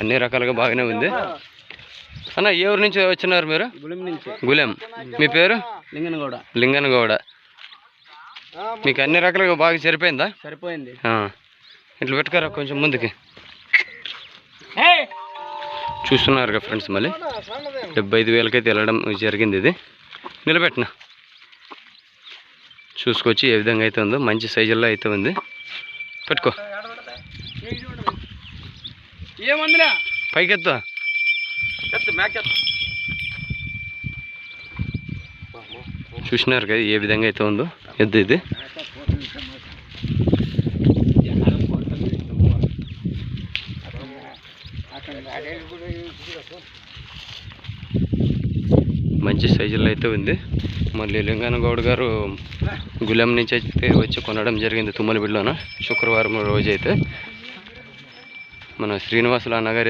అన్ని రకాలుగా బాగానే ఉంది అన్న. ఏ ఊరు నుంచి వచ్చినారు మీరు? గులెం. మీ పేరు? లింగనగౌడ. మీకు అన్ని రకాలుగా బాగా సరిపోయిందా? సరిపోయింది. ఇట్లా పెట్టుకోరా కొంచెం ముందుకి. చూస్తున్నారు ఫ్రెండ్స్, మళ్ళీ 75,000కైతే వెళ్ళడం జరిగింది. ఇది నిలబెట్టిన చూసుకొచ్చి ఏ విధంగా అయితే ఉందో, మంచి సైజుల్లో అయితే ఉంది. పెట్టుకో, పైకెత్తు. చూసినారు కదా ఏ విధంగా అయితే ఉందో ఎద్దు. ఇది మంచి సైజుల్లో అయితే ఉంది. మళ్ళీ లింగనగౌడ్ గారు గులెం నుంచి అయితే వచ్చి కొనడం జరిగింది తుమ్మలబిడ్లోన శుక్రవారం రోజు అయితే. మన శ్రీనివాసులు అన్నగారు